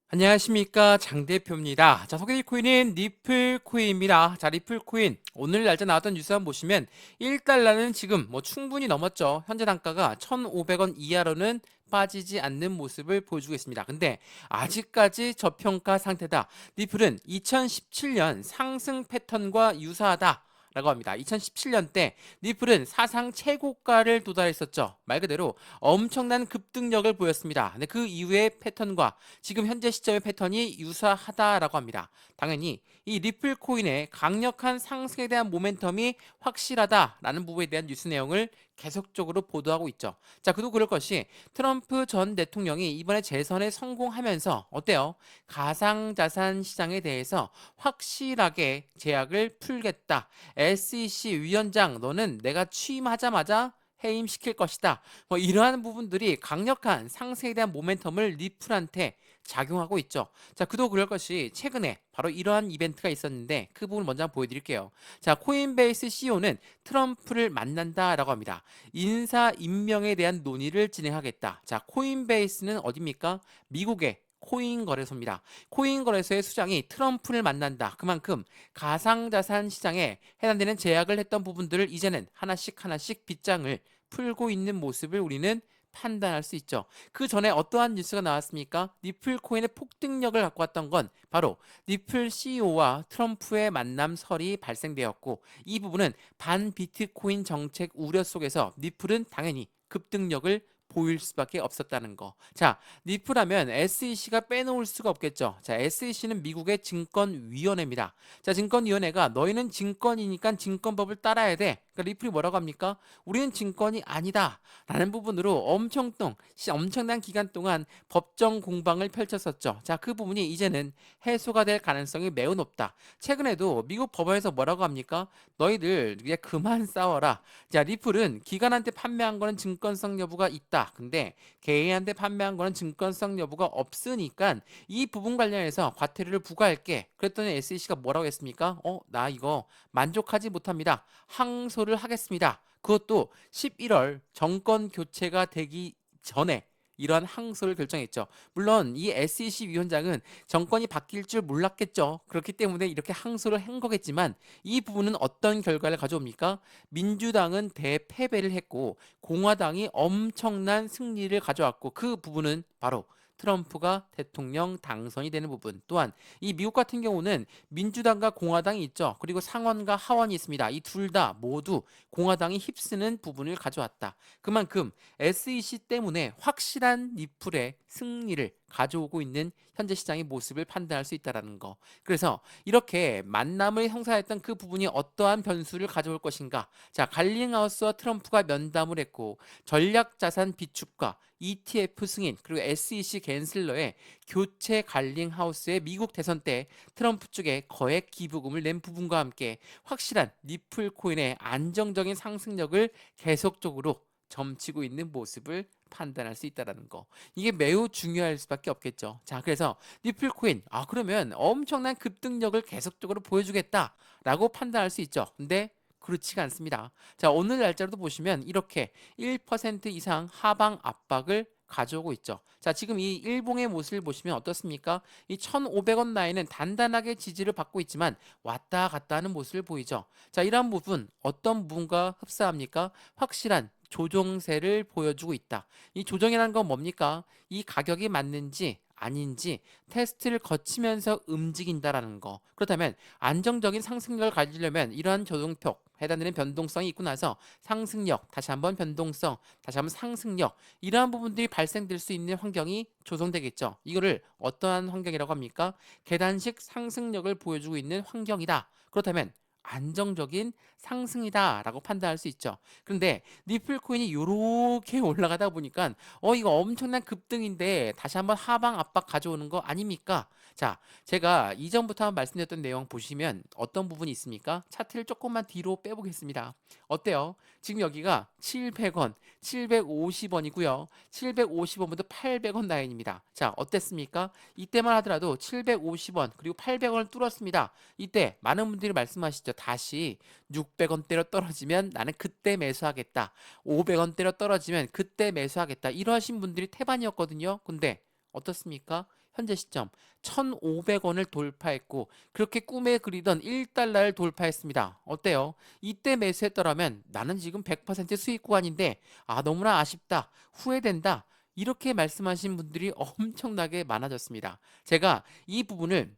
안녕하십니까, 장 대표입니다. 자, 소개해드릴 코인은 리플 코인입니다. 자, 리플 코인 오늘 날짜 나왔던 뉴스 한번 보시면 1달러는 지금 충분히 넘었죠. 현재 단가가 1,500원 이하로는 빠지지 않는 모습을 보여주고 있습니다. 근데 아직까지 저평가 상태다. 리플은 2017년 상승 패턴과 유사하다 라고 합니다. 2017년 때 리플은 사상 최고가를 도달했었죠. 말 그대로 엄청난 급등력을 보였습니다. 근데 그 이후의 패턴과 지금 현재 시점의 패턴이 유사하다라고 합니다. 당연히 이 리플 코인의 강력한 상승에 대한 모멘텀이 확실하다라는 부분에 대한 뉴스 내용을 계속적으로 보도하고 있죠. 자, 그도 그럴 것이 트럼프 전 대통령이 이번에 재선에 성공하면서 어때요? 가상자산 시장에 대해서 확실하게 제약을 풀겠다. SEC 위원장, 너는 내가 취임하자마자 해임시킬 것이다. 이러한 부분들이 강력한 상승에 대한 모멘텀을 리플한테 작용하고 있죠. 자, 그도 그럴 것이 최근에 바로 이러한 이벤트가 있었는데 그 부분을 먼저 한번 보여드릴게요. 자, 코인베이스 CEO는 트럼프를 만난다라고 합니다. 인사 임명에 대한 논의를 진행하겠다. 자, 코인베이스는 어디입니까? 미국의 코인 거래소입니다. 코인 거래소의 수장이 트럼프를 만난다. 그만큼 가상자산 시장에 해당되는 제약을 했던 부분들을 이제는 하나씩 하나씩 빗장을 풀고 있는 모습을 우리는 판단할 수 있죠. 그 전에 어떠한 뉴스가 나왔습니까? 리플 코인의 폭등력을 갖고 왔던 건 바로 리플 CEO와 트럼프의 만남설이 발생되었고, 이 부분은 반 비트코인 정책 우려 속에서 리플은 당연히 급등력을 보일 수밖에 없었다는 거. 자, 리플하면 SEC가 빼놓을 수가 없겠죠. 자, SEC는 미국의 증권위원회입니다. 자, 증권위원회가 너희는 증권이니까 증권법을 따라야 돼. 그러니까 리플이 뭐라고 합니까? 우리는 증권이 아니다. 라는 부분으로 엄청난 기간 동안 법정 공방을 펼쳤었죠. 자, 그 부분이 이제는 해소가 될 가능성이 매우 높다. 최근에도 미국 법원에서 뭐라고 합니까? 너희들 이제 그만 싸워라. 자, 리플은 기관한테 판매한 거는 증권성 여부가 있다. 근데 개인한테 판매한 거는 증권성 여부가 없으니까 이 부분 관련해서 과태료를 부과할게. 그랬더니 SEC가 뭐라고 했습니까? 나 이거 만족하지 못합니다. 항소를 하겠습니다. 그것도 11월 정권 교체가 되기 전에 이러한 항소를 결정했죠. 물론 이 SEC 위원장은 정권이 바뀔 줄 몰랐겠죠. 그렇기 때문에 이렇게 항소를 한 거겠지만 이 부분은 어떤 결과를 가져옵니까? 민주당은 대패배를 했고 공화당이 엄청난 승리를 가져왔고, 그 부분은 바로 트럼프가 대통령 당선이 되는 부분. 또한 이 미국 같은 경우는 민주당과 공화당이 있죠. 그리고 상원과 하원이 있습니다. 이 둘 다 모두 공화당이 휩쓰는 부분을 가져왔다. 그만큼 SEC 때문에 확실한 리플의 승리를 가져오고 있는 현재 시장의 모습을 판단할 수 있다는 거. 그래서 이렇게 만남을 형성했던 그 부분이 어떠한 변수를 가져올 것인가. 자, 갈링하우스와 트럼프가 면담을 했고 전략자산 비축과 ETF 승인, 그리고 SEC 갠슬러의 교체 갈링하우스의 미국 대선 때 트럼프 쪽에 거액 기부금을 낸 부분과 함께 확실한 리플 코인의 안정적인 상승력을 계속적으로 점치고 있는 모습을 판단할 수 있다는 거. 이게 매우 중요할 수밖에 없겠죠. 자, 그래서 리플 코인, 그러면 엄청난 급등력을 계속적으로 보여주겠다라고 판단할 수 있죠. 근데 그렇지가 않습니다. 자, 오늘 날짜로도 보시면 이렇게 1% 이상 하방 압박을 가져오고 있죠. 자, 지금 이 일봉의 모습을 보시면 어떻습니까? 이 1,500원 라인은 단단하게 지지를 받고 있지만 왔다 갔다 하는 모습을 보이죠. 자, 이러한 부분 어떤 부분과 흡사합니까? 확실한 조정세를 보여주고 있다. 이 조정이라는 건 뭡니까? 이 가격이 맞는지 아닌지 테스트를 거치면서 움직인다라는 거. 그렇다면 안정적인 상승력을 가지려면 이러한 조정폭, 해당되는 변동성이 있고 나서 상승력, 다시 한번 변동성, 다시 한번 상승력, 이러한 부분들이 발생될 수 있는 환경이 조성되겠죠. 이거를 어떠한 환경이라고 합니까? 계단식 상승력을 보여주고 있는 환경이다. 그렇다면 안정적인 상승이다라고 판단할 수 있죠. 그런데 리플 코인이 요렇게 올라가다 보니까 이거 엄청난 급등인데 다시 한번 하방 압박 가져오는 거 아닙니까? 자, 제가 이전부터 한번 말씀드렸던 내용 보시면 어떤 부분이 있습니까? 차트를 조금만 뒤로 빼보겠습니다. 어때요? 지금 여기가 700원, 750원이고요. 750원부터 800원 라인입니다. 자, 어땠습니까? 이때만 하더라도 750원 그리고 800원을 뚫었습니다. 이때 많은 분들이 말씀하시죠. 다시 600원대로 떨어지면 나는 그때 매수하겠다. 500원대로 떨어지면 그때 매수하겠다. 이러하신 분들이 태반이었거든요. 근데 어떻습니까? 현재 시점 1,500원을 돌파했고 그렇게 꿈에 그리던 1달러를 돌파했습니다. 어때요? 이때 매수했더라면 나는 지금 100% 수익 구간인데 너무나 아쉽다. 후회된다. 이렇게 말씀하신 분들이 엄청나게 많아졌습니다. 제가 이 부분을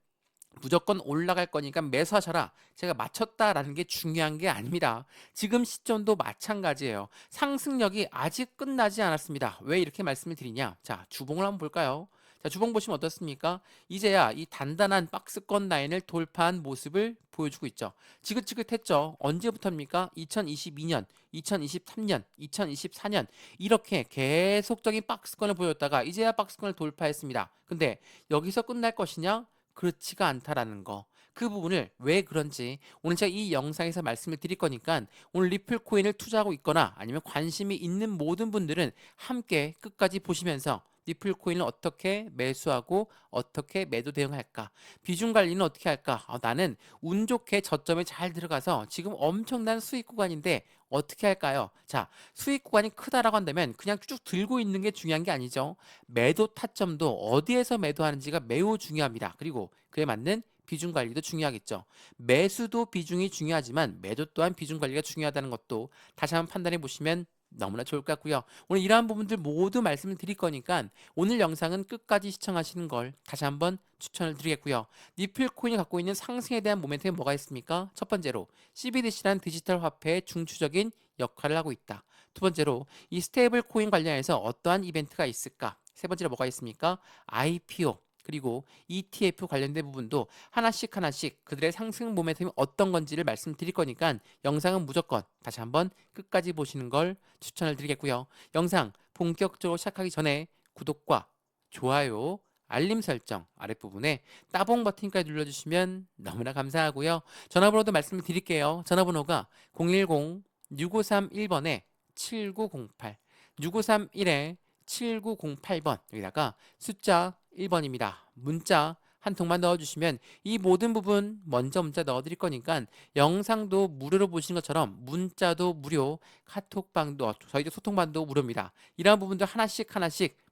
무조건 올라갈 거니까 매수하셔라. 제가 맞췄다라는 게 중요한 게 아닙니다. 지금 시점도 마찬가지예요. 상승력이 아직 끝나지 않았습니다. 왜 이렇게 말씀을 드리냐? 자, 주봉을 한번 볼까요? 자, 주봉 보시면 어떻습니까? 이제야 이 단단한 박스권 라인을 돌파한 모습을 보여주고 있죠. 지긋지긋했죠. 언제부터입니까? 2022년, 2023년, 2024년 이렇게 계속적인 박스권을 보였다가 이제야 박스권을 돌파했습니다. 근데 여기서 끝날 것이냐? 그렇지가 않다라는 거. 그 부분을 왜 그런지 오늘 제가 이 영상에서 말씀을 드릴 거니까 오늘 리플 코인을 투자하고 있거나 아니면 관심이 있는 모든 분들은 함께 끝까지 보시면서 리플 코인을 어떻게 매수하고 어떻게 매도 대응할까? 비중 관리는 어떻게 할까? 나는 운 좋게 저점에 잘 들어가서 지금 엄청난 수익 구간인데 어떻게 할까요? 자, 수익 구간이 크다라고 한다면 그냥 쭉 들고 있는 게 중요한 게 아니죠. 매도 타점도 어디에서 매도하는지가 매우 중요합니다. 그리고 그에 맞는 비중 관리도 중요하겠죠. 매수도 비중이 중요하지만 매도 또한 비중 관리가 중요하다는 것도 다시 한번 판단해 보시면 너무나 좋을 것 같고요. 오늘 이러한 부분들 모두 말씀을 드릴 거니까 오늘 영상은 끝까지 시청하시는 걸 다시 한번 추천을 드리겠고요. 니플 코인이 갖고 있는 상승에 대한 모멘텀이 뭐가 있습니까? 첫 번째로 CBDC라는 디지털 화폐의 중추적인 역할을 하고 있다. 두 번째로 이 스테이블 코인 관련해서 어떠한 이벤트가 있을까? 세 번째로 뭐가 있습니까? IPO 그리고 ETF 관련된 부분도 하나씩 그들의 상승 모멘텀이 어떤 건지를 말씀드릴 거니까 영상은 무조건 다시 한번 끝까지 보시는 걸 추천을 드리겠고요. 영상 본격적으로 시작하기 전에 구독과 좋아요, 알림 설정 아랫부분에 따봉 버튼까지 눌러주시면 너무나 감사하고요. 전화번호도 말씀을 드릴게요. 전화번호가 010-6531번에 7908 6531에 7908번 여기다가 숫자 1번입니다. 문자 한 통만 넣어주시면 이 모든 부분 먼저 문자 넣어드릴 거니까 영상도 무료로 보시는 것처럼 문자도 무료, 카톡방도 저희도 소통방도 무료입니다. 이러한 부분도 하나씩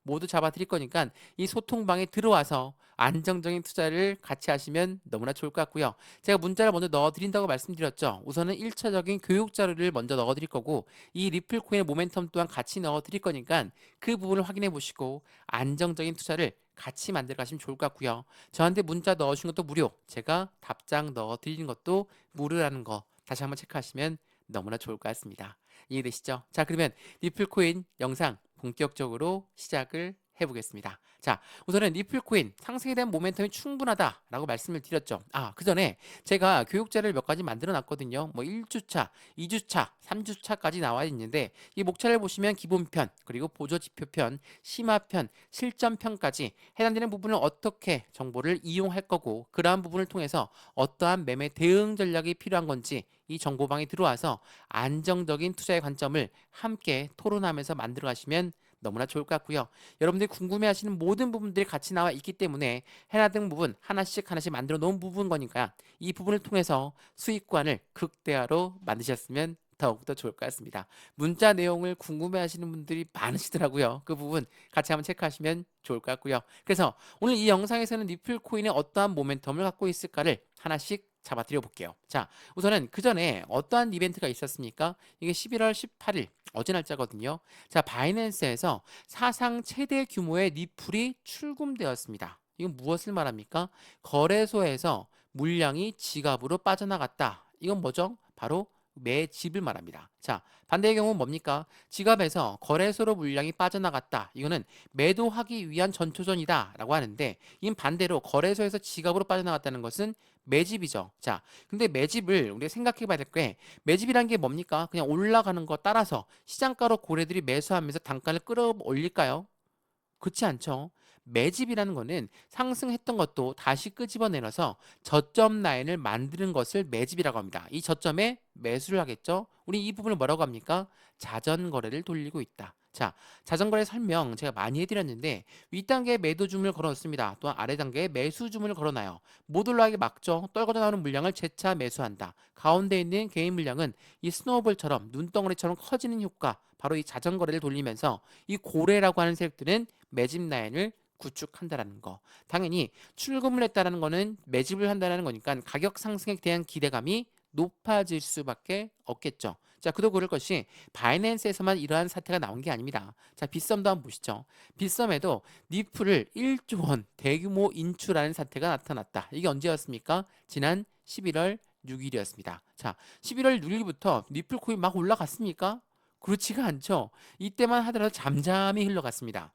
모두 잡아드릴 거니까 이 소통방에 들어와서 안정적인 투자를 같이 하시면 너무나 좋을 것 같고요. 제가 문자를 먼저 넣어드린다고 말씀드렸죠. 우선은 1차적인 교육 자료를 먼저 넣어드릴 거고 이 리플 코인의 모멘텀 또한 같이 넣어드릴 거니까 그 부분을 확인해 보시고 안정적인 투자를 같이 만들어 가시면 좋을 것 같고요. 저한테 문자 넣어주신 것도 무료, 제가 답장 넣어드리는 것도 무료라는 거 다시 한번 체크하시면 너무나 좋을 것 같습니다. 이해되시죠? 자, 그러면 리플코인 영상 본격적으로 시작을 해보겠습니다. 자, 우선은 리플코인 상승에 대한 모멘텀이 충분하다라고 말씀을 드렸죠. 그 전에 제가 교육자를 몇 가지 만들어 놨거든요. 뭐 1주차, 2주차, 3주차까지 나와 있는데 이 목차를 보시면 기본편, 그리고 보조지표편, 심화편, 실전편까지 해당되는 부분을 어떻게 정보를 이용할 거고 그러한 부분을 통해서 어떠한 매매 대응 전략이 필요한 건지 이 정보방에 들어와서 안정적인 투자의 관점을 함께 토론하면서 만들어 가시면 너무나 좋을 것 같고요. 여러분들이 궁금해하시는 모든 부분들이 같이 나와 있기 때문에 해당 부분 하나씩 만들어 놓은 부분 거니까 이 부분을 통해서 수익관을 극대화로 만드셨으면 더욱더 좋을 것 같습니다. 문자 내용을 궁금해하시는 분들이 많으시더라고요. 그 부분 같이 한번 체크하시면 좋을 것 같고요. 그래서 오늘 이 영상에서는 리플 코인의 어떠한 모멘텀을 갖고 있을까를 하나씩 잡아드려 볼게요. 자, 우선은 그 전에 어떠한 이벤트가 있었습니까? 이게 11월 18일 어제 날짜거든요. 자, 바이낸스에서 사상 최대 규모의 리플이 출금되었습니다. 이건 무엇을 말합니까? 거래소에서 물량이 지갑으로 빠져나갔다. 이건 뭐죠? 바로 매집을 말합니다. 자, 반대의 경우는 뭡니까? 지갑에서 거래소로 물량이 빠져나갔다. 이거는 매도하기 위한 전초전이다 라고 하는데 이 반대로 거래소에서 지갑으로 빠져나갔다는 것은 매집이죠. 자, 근데 매집을 우리가 생각해 봐야 될 게 매집이란 게 뭡니까? 그냥 올라가는 거 따라서 시장가로 고래들이 매수하면서 단가를 끌어올릴까요? 그렇지 않죠. 매집이라는 거는 상승했던 것도 다시 끄집어내서 저점 라인을 만드는 것을 매집이라고 합니다. 이 저점에 매수를 하겠죠. 우리 이 부분을 뭐라고 합니까? 자전거래를 돌리고 있다. 자, 자전거래 설명 제가 많이 해드렸는데 윗단계에 매도 주문을 걸어놓습니다. 또한 아래 단계에 매수 주문을 걸어놔요. 모듈러하게 막죠. 떨궈져 나오는 물량을 재차 매수한다. 가운데 있는 개인 물량은 이 스노우볼처럼 눈덩어리처럼 커지는 효과, 바로 이 자전거래를 돌리면서 이 고래라고 하는 세력들은 매집 라인을 구축한다라는 거. 당연히 출금을 했다라는 거는 매집을 한다라는 거니까 가격 상승에 대한 기대감이 높아질 수밖에 없겠죠. 자, 그도 그럴 것이 바이낸스에서만 이러한 사태가 나온 게 아닙니다. 자, 빗썸도 한번 보시죠. 빗썸에도 니플을 1조 원 대규모 인출하는 사태가 나타났다. 이게 언제였습니까? 지난 11월 6일이었습니다. 자, 11월 6일부터 니플 코인 막 올라갔습니까? 그렇지가 않죠. 이때만 하더라도 잠잠히 흘러갔습니다.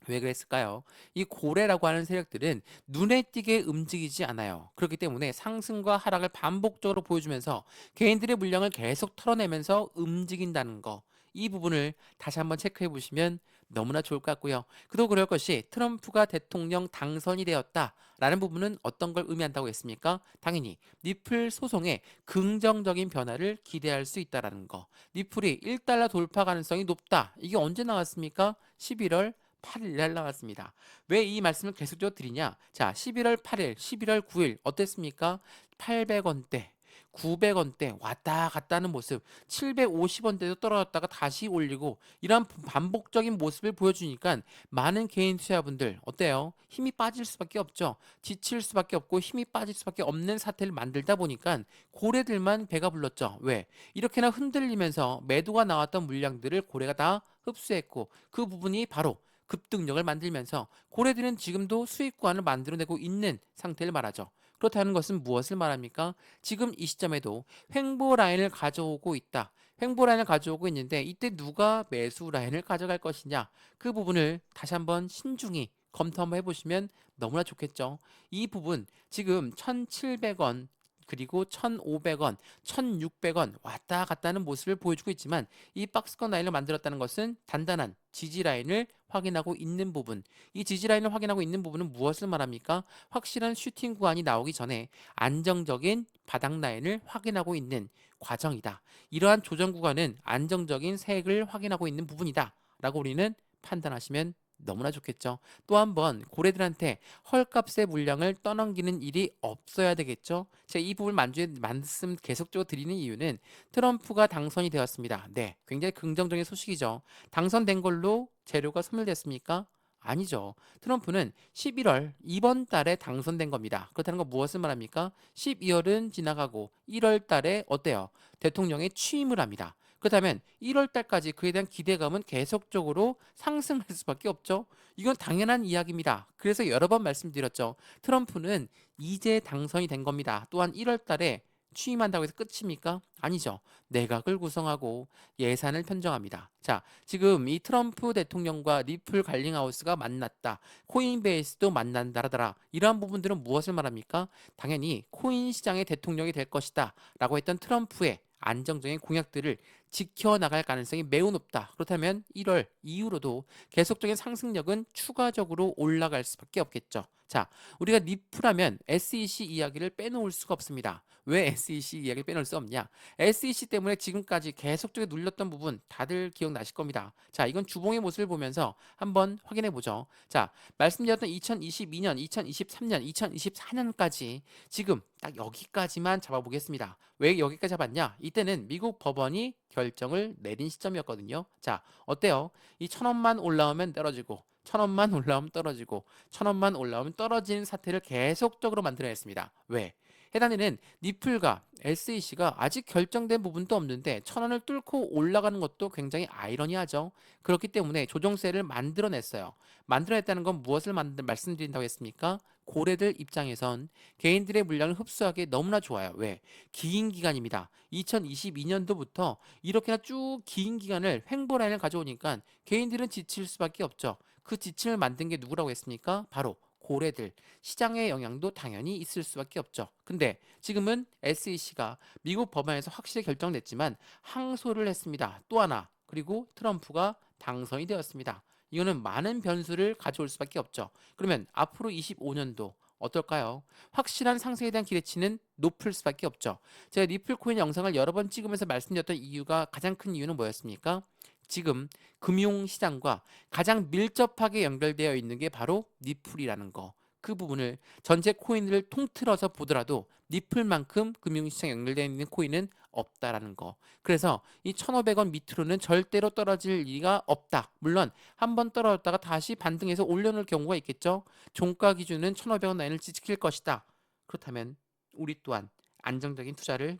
왜 그랬을까요? 이 고래라고 하는 세력들은 눈에 띄게 움직이지 않아요. 그렇기 때문에 상승과 하락을 반복적으로 보여주면서 개인들의 물량을 계속 털어내면서 움직인다는 거. 이 부분을 다시 한번 체크해 보시면 너무나 좋을 것 같고요. 그도 그럴 것이 트럼프가 대통령 당선이 되었다라는 부분은 어떤 걸 의미한다고 했습니까? 당연히 니플 소송에 긍정적인 변화를 기대할 수 있다라는 거. 니플이 1달러 돌파 가능성이 높다. 이게 언제 나왔습니까? 11월 8일 날 나왔습니다. 왜 이 말씀을 계속적으로 드리냐? 자, 11월 8일, 11월 9일 어땠습니까? 800원대, 900원대 왔다 갔다 하는 모습, 750원대도 떨어졌다가 다시 올리고 이런 반복적인 모습을 보여주니까 많은 개인 투자분들 어때요? 힘이 빠질 수밖에 없죠. 지칠 수밖에 없고 힘이 빠질 수밖에 없는 사태를 만들다 보니까 고래들만 배가 불렀죠. 왜? 이렇게나 흔들리면서 매도가 나왔던 물량들을 고래가 다 흡수했고 그 부분이 바로 급등력을 만들면서 고래들은 지금도 수익권을 만들어내고 있는 상태를 말하죠. 그렇다는 것은 무엇을 말합니까? 지금 이 시점에도 횡보 라인을 가져오고 있다. 횡보 라인을 가져오고 있는데 이때 누가 매수 라인을 가져갈 것이냐? 그 부분을 다시 한번 신중히 검토 한번 해보시면 너무나 좋겠죠. 이 부분 지금 1,700원 그리고 1,500원, 1,600원 왔다 갔다 하는 모습을 보여주고 있지만 이 박스권 라인을 만들었다는 것은 단단한 지지 라인을 확인하고 있는 부분. 이 지지 라인을 확인하고 있는 부분은 무엇을 말합니까? 확실한 슈팅 구간이 나오기 전에 안정적인 바닥 라인을 확인하고 있는 과정이다. 이러한 조정 구간은 안정적인 세액을 확인하고 있는 부분이다. 라고 우리는 판단하시면 너무나 좋겠죠. 또 한 번 고래들한테 헐값의 물량을 떠넘기는 일이 없어야 되겠죠. 제가 이 부분 말씀 계속적으로 드리는 이유는 트럼프가 당선이 되었습니다. 네, 굉장히 긍정적인 소식이죠. 당선된 걸로 재료가 소멸됐습니까? 아니죠. 트럼프는 11월 이번 달에 당선된 겁니다. 그렇다는 건 무엇을 말합니까? 12월은 지나가고 1월 달에 어때요? 대통령에 취임을 합니다. 그렇다면 1월 달까지 그에 대한 기대감은 계속적으로 상승할 수밖에 없죠. 이건 당연한 이야기입니다. 그래서 여러 번 말씀드렸죠. 트럼프는 이제 당선이 된 겁니다. 또한 1월 달에 취임한다고 해서 끝입니까? 아니죠. 내각을 구성하고 예산을 편정합니다. 자, 지금 이 트럼프 대통령과 리플 갈링하우스가 만났다. 코인베이스도 만난다라더라. 이러한 부분들은 무엇을 말합니까? 당연히 코인 시장의 대통령이 될 것이다. 라고 했던 트럼프의 안정적인 공약들을 지켜나갈 가능성이 매우 높다. 그렇다면 1월 이후로도 계속적인 상승력은 추가적으로 올라갈 수밖에 없겠죠. 자, 우리가 리플하면 SEC 이야기를 빼놓을 수가 없습니다. 왜 SEC 이야기를 빼놓을 수 없냐? SEC 때문에 지금까지 계속적으로 눌렸던 부분 다들 기억나실 겁니다. 자, 이건 주봉의 모습을 보면서 한번 확인해 보죠. 자, 말씀드렸던 2022년, 2023년, 2024년까지 지금 딱 여기까지만 잡아보겠습니다. 왜 여기까지 잡았냐? 이때는 미국 법원이 결정을 내린 시점이었거든요. 자, 어때요? 이 1,000원만 올라오면 떨어지고 1,000원만 올라오면 떨어지고 1,000원만 올라오면 떨어지는 사태를 계속적으로 만들어냈습니다. 왜? 해당되는 니플과 SEC가 아직 결정된 부분도 없는데 1,000원을 뚫고 올라가는 것도 굉장히 아이러니하죠. 그렇기 때문에 조정세를 만들어냈어요. 만들어냈다는 건 무엇을 말씀드린다고 했습니까? 고래들 입장에선 개인들의 물량을 흡수하기 너무나 좋아요. 왜? 긴 기간입니다. 2022년도부터 이렇게나 쭉 긴 기간을 횡보라인을 가져오니까 개인들은 지칠 수밖에 없죠. 그 지침을 만든 게 누구라고 했습니까? 바로 고래들. 시장의 영향도 당연히 있을 수밖에 없죠. 근데 지금은 SEC가 미국 법원에서 확실히 결정됐지만 항소를 했습니다. 또 하나. 그리고 트럼프가 당선이 되었습니다. 이거는 많은 변수를 가져올 수밖에 없죠. 그러면 앞으로 25년도 어떨까요? 확실한 상승에 대한 기대치는 높을 수밖에 없죠. 제가 리플코인 영상을 여러 번 찍으면서 말씀드렸던 이유가 가장 큰 이유는 뭐였습니까? 지금 금융시장과 가장 밀접하게 연결되어 있는 게 바로 니플이라는 거. 그 부분을 전체 코인들을 통틀어서 보더라도 리플만큼 금융시장에 연결되어 있는 코인은 없다라는 거. 그래서 이 1,500원 밑으로는 절대로 떨어질 리가 없다. 물론 한번 떨어졌다가 다시 반등해서 올려놓을 경우가 있겠죠. 종가 기준은 1,500원 라인을 지킬 것이다. 그렇다면 우리 또한 안정적인 투자를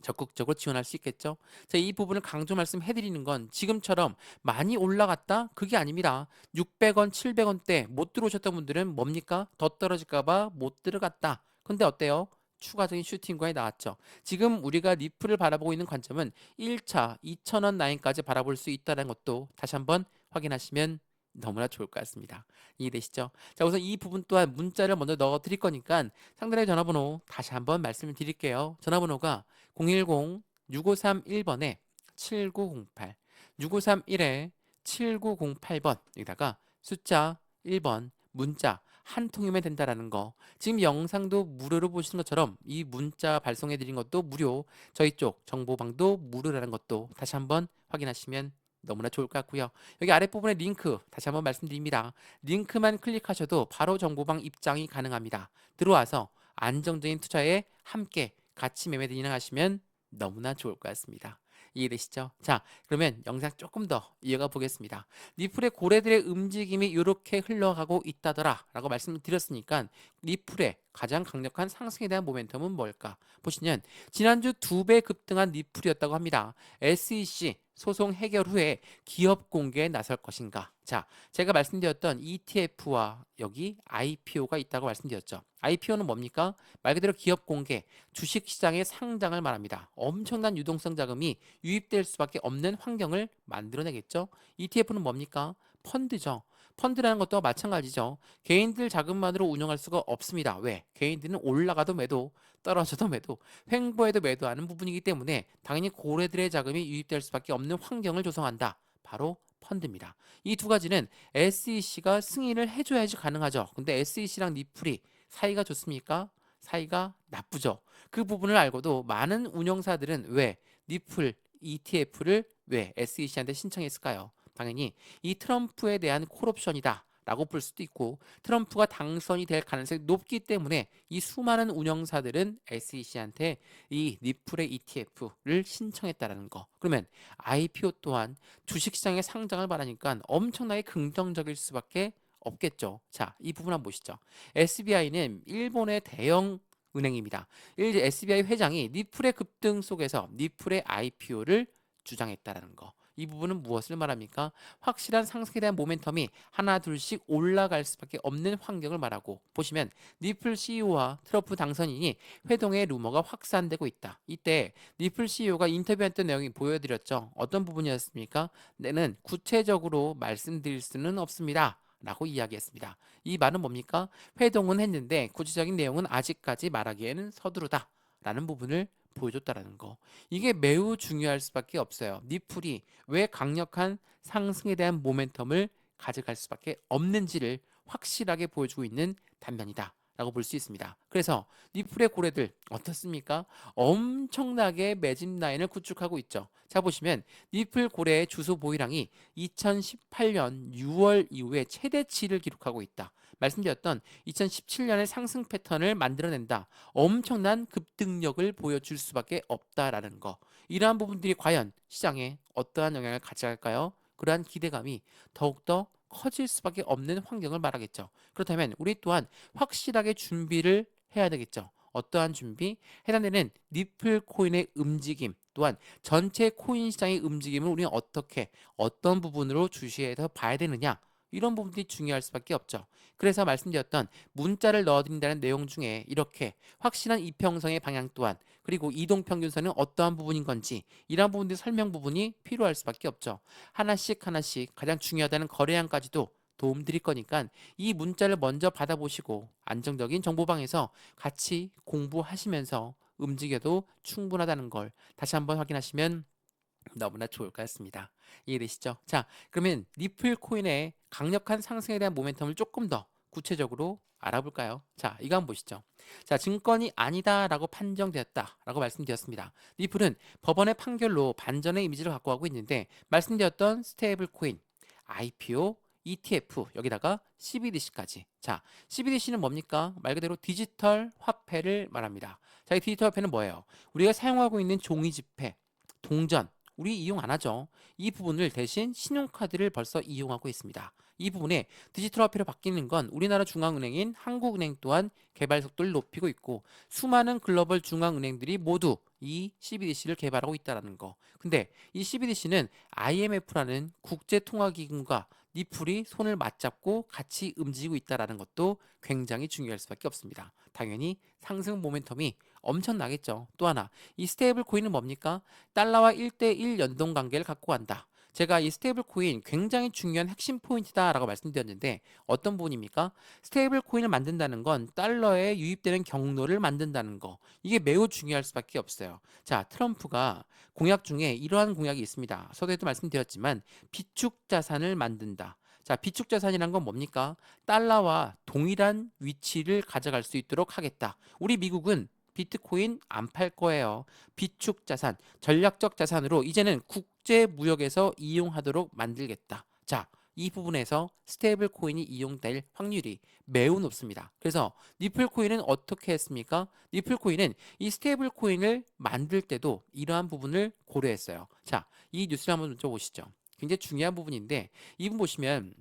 적극적으로 지원할 수 있겠죠. 자, 이 부분을 강조 말씀해드리는 건 지금처럼 많이 올라갔다? 그게 아닙니다. 600원, 700원대 못 들어오셨던 분들은 뭡니까? 더 떨어질까봐 못 들어갔다. 근데 어때요? 추가적인 슈팅과에 나왔죠. 지금 우리가 리플을 바라보고 있는 관점은 1차 2,000원 라인까지 바라볼 수 있다는 것도 다시 한번 확인하시면 너무나 좋을 것 같습니다. 이해되시죠? 자, 우선 이 부분 또한 문자를 먼저 넣어 드릴 거니까 상대의 전화번호 다시 한번 말씀을 드릴게요. 전화번호가 010-6531번에 7908, 6531에 7908번, 여기다가 숫자 1번 문자 한 통이면 된다라는 거. 지금 영상도 무료로 보시는 것처럼 이 문자 발송해 드린 것도 무료, 저희 쪽 정보방도 무료라는 것도 다시 한번 확인하시면 너무나 좋을 것 같고요. 여기 아랫부분에 링크 다시 한번 말씀드립니다. 링크만 클릭하셔도 바로 정보방 입장이 가능합니다. 들어와서 안정적인 투자에 함께 같이 매매 진행하시면 너무나 좋을 것 같습니다. 이해되시죠? 자, 그러면 영상 조금 더 이어가 보겠습니다. 리플의 고래들의 움직임이 이렇게 흘러가고 있다더라 라고 말씀을 드렸으니까 리플의 가장 강력한 상승에 대한 모멘텀은 뭘까? 보시면 지난주 2배 급등한 리플이었다고 합니다. SEC 소송 해결 후에 기업 공개에 나설 것인가? 자, 제가 말씀드렸던 ETF와 여기 IPO가 있다고 말씀드렸죠. IPO는 뭡니까? 말 그대로 기업 공개, 주식시장의 상장을 말합니다. 엄청난 유동성 자금이 유입될 수밖에 없는 환경을 만들어내겠죠. ETF는 뭡니까? 펀드죠. 펀드라는 것도 마찬가지죠. 개인들 자금만으로 운영할 수가 없습니다. 왜? 개인들은 올라가도 매도, 떨어져도 매도, 횡보해도 매도하는 부분이기 때문에 당연히 고래들의 자금이 유입될 수밖에 없는 환경을 조성한다. 바로 펀드입니다. 이 두 가지는 SEC가 승인을 해줘야지 가능하죠. 근데 SEC랑 리플이 사이가 좋습니까? 사이가 나쁘죠. 그 부분을 알고도 많은 운영사들은 왜 리플 ETF를 왜 SEC한테 신청했을까요? 당연히 이 트럼프에 대한 콜옵션이다 라고 볼 수도 있고 트럼프가 당선이 될 가능성이 높기 때문에 이 수많은 운영사들은 SEC한테 이 리플의 ETF를 신청했다라는 거. 그러면 IPO 또한 주식시장의 상장을 바라니까 엄청나게 긍정적일 수밖에 없겠죠. 자, 이 부분 한번 보시죠. SBI는 일본의 대형 은행입니다. SBI 회장이 리플의 급등 속에서 리플의 IPO를 주장했다라는 거. 이 부분은 무엇을 말합니까? 확실한 상승에 대한 모멘텀이 하나 둘씩 올라갈 수밖에 없는 환경을 말하고 보시면 리플 CEO와 트럼프 당선인이 회동의 루머가 확산되고 있다. 이때 리플 CEO가 인터뷰했던 내용이 보여드렸죠. 어떤 부분이었습니까? 내는 구체적으로 말씀드릴 수는 없습니다. 라고 이야기했습니다. 이 말은 뭡니까? 회동은 했는데 구체적인 내용은 아직까지 말하기에는 서두르다. 라는 부분을 보여줬다라는 거. 이게 매우 중요할 수밖에 없어요. 리플이 왜 강력한 상승에 대한 모멘텀을 가져갈 수밖에 없는지를 확실하게 보여주고 있는 단면이다. 라고 볼 수 있습니다. 그래서 리플의 고래들 어떻습니까? 엄청나게 매집 라인을 구축하고 있죠. 자, 보시면 리플 고래의 주소 보유량이 2018년 6월 이후에 최대치를 기록하고 있다. 말씀드렸던 2017년의 상승 패턴을 만들어낸다. 엄청난 급등력을 보여줄 수밖에 없다라는 거. 이러한 부분들이 과연 시장에 어떠한 영향을 가져갈까요? 그러한 기대감이 더욱더 커질 수밖에 없는 환경을 말하겠죠. 그렇다면 우리 또한 확실하게 준비를 해야 되겠죠. 어떠한 준비? 해당되는 리플 코인의 움직임 또한 전체 코인 시장의 움직임을 우리는 어떻게 어떤 부분으로 주시해서 봐야 되느냐 이런 부분들이 중요할 수밖에 없죠. 그래서 말씀드렸던 문자를 넣어드린다는 내용 중에 이렇게 확실한 이평선의 방향 또한 그리고 이동평균선은 어떠한 부분인 건지 이러한 부분들 설명 부분이 필요할 수밖에 없죠. 하나씩 하나씩 가장 중요하다는 거래량까지도 도움 드릴 거니까 이 문자를 먼저 받아보시고 안정적인 정보방에서 같이 공부하시면서 움직여도 충분하다는 걸 다시 한번 확인하시면 너무나 좋을 것 같습니다. 이해되시죠? 자, 그러면 리플 코인의 강력한 상승에 대한 모멘텀을 조금 더 구체적으로 알아볼까요? 자, 이거 한번 보시죠. 자, 증권이 아니다라고 판정되었다라고 말씀드렸습니다. 리플은 법원의 판결로 반전의 이미지를 갖고 가고 있는데 말씀드렸던 스테이블 코인, IPO, ETF 여기다가 CBDC까지. 자, CBDC는 뭡니까? 말 그대로 디지털 화폐를 말합니다. 자, 이 디지털 화폐는 뭐예요? 우리가 사용하고 있는 종이 지폐, 동전, 우리 이용 안 하죠. 이 부분을 대신 신용카드를 벌써 이용하고 있습니다. 이 부분에 디지털 화폐로 바뀌는 건 우리나라 중앙은행인 한국은행 또한 개발 속도를 높이고 있고 수많은 글로벌 중앙은행들이 모두 이 CBDC를 개발하고 있다는 거. 근데 이 CBDC는 IMF라는 국제통화기금과 니플이 손을 맞잡고 같이 움직이고 있다는 것도 굉장히 중요할 수밖에 없습니다. 당연히 상승 모멘텀이 엄청나겠죠. 또 하나, 이 스테이블 코인은 뭡니까? 달러와 1대1 연동 관계를 갖고 간다. 제가 이 스테이블 코인 굉장히 중요한 핵심 포인트다라고 말씀드렸는데 어떤 부분입니까? 스테이블 코인을 만든다는 건 달러에 유입되는 경로를 만든다는 거. 이게 매우 중요할 수밖에 없어요. 자, 트럼프가 공약 중에 이러한 공약이 있습니다. 서두에도 말씀드렸지만 비축 자산을 만든다. 자, 비축 자산이란 건 뭡니까? 달러와 동일한 위치를 가져갈 수 있도록 하겠다. 우리 미국은 비트코인 안 팔 거예요. 비축 자산, 전략적 자산으로 이제는 국제 무역에서 이용하도록 만들겠다. 자, 이 부분에서 스테이블 코인이 이용될 확률이 매우 높습니다. 그래서 니플 코인은 어떻게 했습니까? 니플 코인은 이 스테이블 코인을 만들 때도 이러한 부분을 고려했어요. 자, 이 뉴스를 한번 좀 보시죠. 굉장히 중요한 부분인데 이 부분 보시면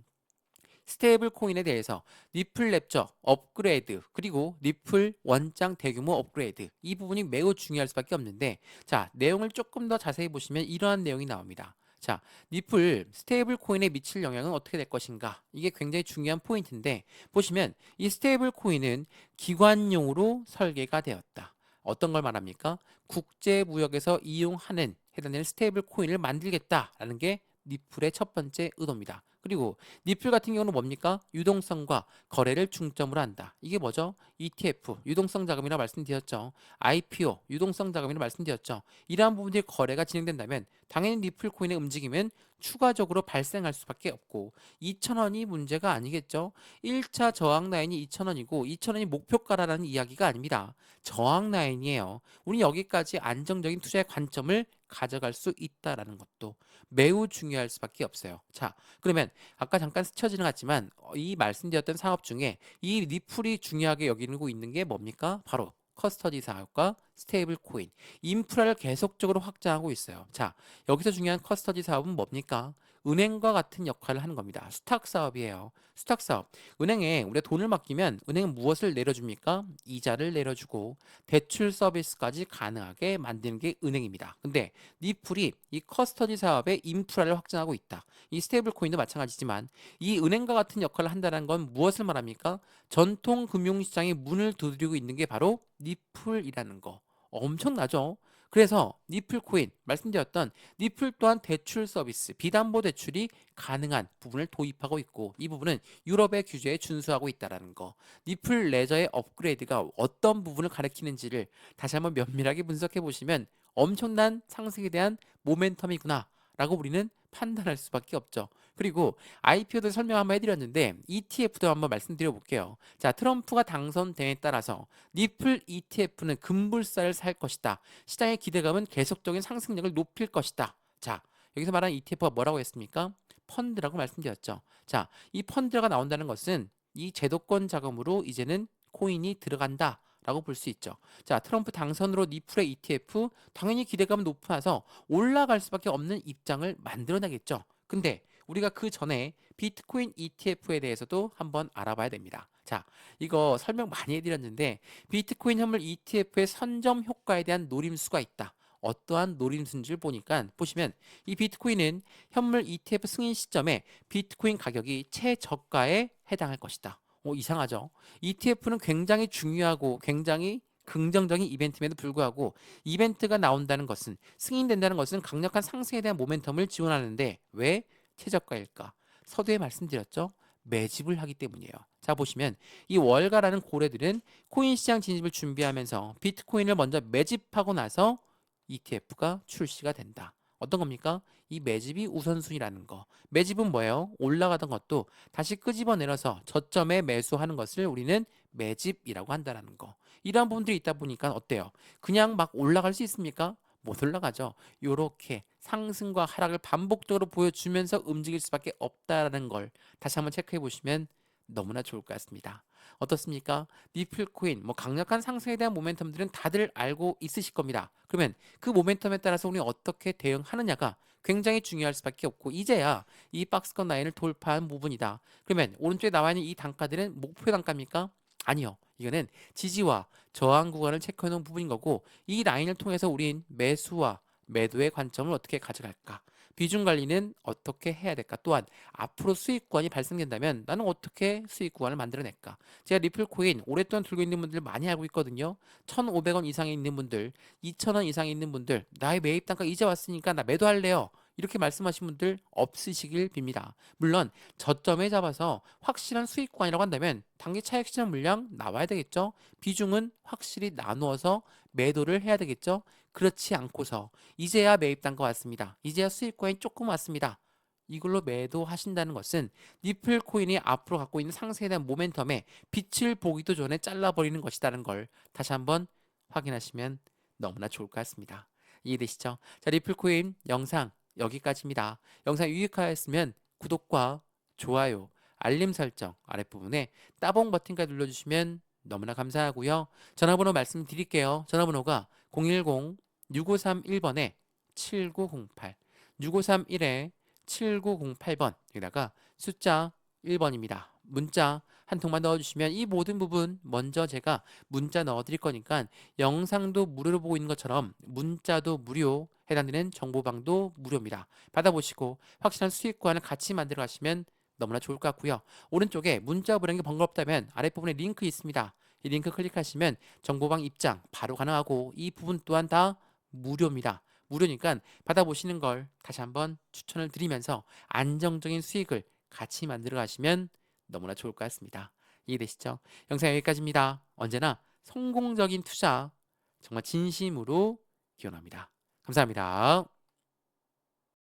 스테이블 코인에 대해서 니플 랩저 업그레이드 그리고 니플 원장 대규모 업그레이드 이 부분이 매우 중요할 수밖에 없는데 자 내용을 조금 더 자세히 보시면 이러한 내용이 나옵니다. 자 니플 스테이블 코인에 미칠 영향은 어떻게 될 것인가 이게 굉장히 중요한 포인트인데 보시면 이 스테이블 코인은 기관용으로 설계가 되었다. 어떤 걸 말합니까? 국제 무역에서 이용하는 해당되는 스테이블 코인을 만들겠다라는 게 니플의 첫 번째 의도입니다. 그리고 니플 같은 경우는 뭡니까? 유동성과 거래를 중점으로 한다. 이게 뭐죠? ETF, 유동성 자금이라 말씀드렸죠. IPO, 유동성 자금이라 말씀드렸죠. 이러한 부분들이 거래가 진행된다면 당연히 니플 코인의 움직임은 추가적으로 발생할 수밖에 없고 2,000원이 문제가 아니겠죠. 1차 저항 라인이 2,000원이고 2,000원이 목표가라는 이야기가 아닙니다. 저항 라인이에요. 우리 여기까지 안정적인 투자의 관점을 가져갈 수 있다라는 것도 매우 중요할 수밖에 없어요. 자, 그러면 아까 잠깐 스쳐 지나갔지만 이 말씀드렸던 사업 중에 이 니플이 중요하게 여기고 있는 게 뭡니까? 바로 커스터디 사업과 스테이블 코인, 인프라를 계속적으로 확장하고 있어요. 자, 여기서 중요한 커스터디 사업은 뭡니까? 은행과 같은 역할을 하는 겁니다. 수탁 사업이에요. 수탁 사업. 은행에 우리가 돈을 맡기면 은행은 무엇을 내려줍니까? 이자를 내려주고 대출 서비스까지 가능하게 만드는 게 은행입니다. 근데 니플이 이 커스터디 사업의 인프라를 확장하고 있다. 이 스테이블 코인도 마찬가지지만 이 은행과 같은 역할을 한다는 건 무엇을 말합니까? 전통 금융시장의 문을 두드리고 있는 게 바로 니플이라는 거. 엄청나죠? 그래서 니플 코인 말씀드렸던 니플 또한 대출 서비스 비담보 대출이 가능한 부분을 도입하고 있고 이 부분은 유럽의 규제에 준수하고 있다는 거. 니플 레저의 업그레이드가 어떤 부분을 가리키는지를 다시 한번 면밀하게 분석해 보시면 엄청난 상승에 대한 모멘텀이구나 라고 우리는 판단할 수밖에 없죠. 그리고 IPO도 설명 한번 해드렸는데 ETF도 한번 말씀드려 볼게요. 자, 트럼프가 당선됨에 따라서 니플 ETF는 급물살을 살 것이다. 시장의 기대감은 계속적인 상승력을 높일 것이다. 자, 여기서 말하는 ETF가 뭐라고 했습니까? 펀드라고 말씀드렸죠. 자, 이 펀드가 나온다는 것은 이 제도권 자금으로 이제는 코인이 들어간다. 라고 볼 수 있죠. 자, 트럼프 당선으로 니플의 ETF 당연히 기대감은 높아서 올라갈 수밖에 없는 입장을 만들어내겠죠. 근데 우리가 그 전에 비트코인 ETF에 대해서도 한번 알아봐야 됩니다. 자, 이거 설명 많이 해드렸는데 비트코인 현물 ETF의 선점 효과에 대한 노림수가 있다. 어떠한 노림수인지를 보니까 보시면 이 비트코인은 현물 ETF 승인 시점에 비트코인 가격이 최저가에 해당할 것이다. 이상하죠? ETF는 굉장히 중요하고 굉장히 긍정적인 이벤트임에도 불구하고 이벤트가 나온다는 것은 승인된다는 것은 강력한 상승에 대한 모멘텀을 지원하는데 왜 최저가일까? 서두에 말씀드렸죠? 매집을 하기 때문이에요. 자 보시면 이 월가라는 고래들은 코인 시장 진입을 준비하면서 비트코인을 먼저 매집하고 나서 ETF가 출시가 된다. 어떤 겁니까? 이 매집이 우선순위라는 거. 매집은 뭐예요? 올라가던 것도 다시 끄집어내려서 저점에 매수하는 것을 우리는 매집이라고 한다는 거. 이러한 부분들이 있다 보니까 어때요? 그냥 막 올라갈 수 있습니까? 못 올라가죠. 요렇게 상승과 하락을 반복적으로 보여주면서 움직일 수밖에 없다라는 걸 다시 한번 체크해 보시면 너무나 좋을 것 같습니다. 어떻습니까? 니플 코인, 뭐 강력한 상승에 대한 모멘텀들은 다들 알고 있으실 겁니다. 그러면 그 모멘텀에 따라서 우리 어떻게 대응하느냐가 굉장히 중요할 수밖에 없고, 이제야 이 박스권 라인을 돌파한 부분이다. 그러면 오른쪽에 나와 있는 이 단가들은 목표 단가입니까? 아니요. 이거는 지지와 저항 구간을 체크해 놓은 부분인 거고, 이 라인을 통해서 우린 매수와 매도의 관점을 어떻게 가져갈까? 비중 관리는 어떻게 해야 될까? 또한 앞으로 수익 구간이 발생된다면 나는 어떻게 수익 구간을 만들어낼까? 제가 리플 코인 오랫동안 들고 있는 분들 많이 알고 있거든요. 1,500원 이상에 있는 분들, 2,000원 이상에 있는 분들, 나의 매입 단가 이제 왔으니까 나 매도할래요. 이렇게 말씀하신 분들 없으시길 빕니다. 물론 저점에 잡아서 확실한 수익 구간이라고 한다면 단기 차익 실현 물량 나와야 되겠죠. 비중은 확실히 나누어서 매도를 해야 되겠죠. 그렇지 않고서 이제야 매입 단가 왔습니다. 이제야 수익 구간이 조금 왔습니다. 이걸로 매도하신다는 것은 니플 코인이 앞으로 갖고 있는 상승에 대한 모멘텀에 빛을 보기도 전에 잘라버리는 것이라는 걸 다시 한번 확인하시면 너무나 좋을 것 같습니다. 이해되시죠? 자, 리플 코인 영상 여기까지입니다. 영상 유익하였으면 구독과 좋아요, 알림 설정 아랫부분에 따봉 버튼까지 눌러주시면 너무나 감사하고요. 전화번호 말씀드릴게요. 전화번호가 010-6531번에 7908, 6531에 7908번, 여기다가 숫자 1번입니다. 문자 한 통만 넣어주시면 이 모든 부분 먼저 제가 문자 넣어드릴 거니까 영상도 무료로 보고 있는 것처럼 문자도 무료, 해당되는 정보방도 무료입니다. 받아보시고 확실한 수익 구간을 같이 만들어 가시면 너무나 좋을 것 같고요. 오른쪽에 문자 보내는 게 번거롭다면 아랫부분에 링크 있습니다. 이 링크 클릭하시면 정보방 입장 바로 가능하고, 이 부분 또한 다 무료입니다. 무료니까 받아보시는 걸 다시 한번 추천을 드리면서 안정적인 수익을 같이 만들어 가시면 너무나 좋을 것 같습니다. 이해되시죠? 영상 여기까지입니다. 언제나 성공적인 투자 정말 진심으로 기원합니다. 감사합니다.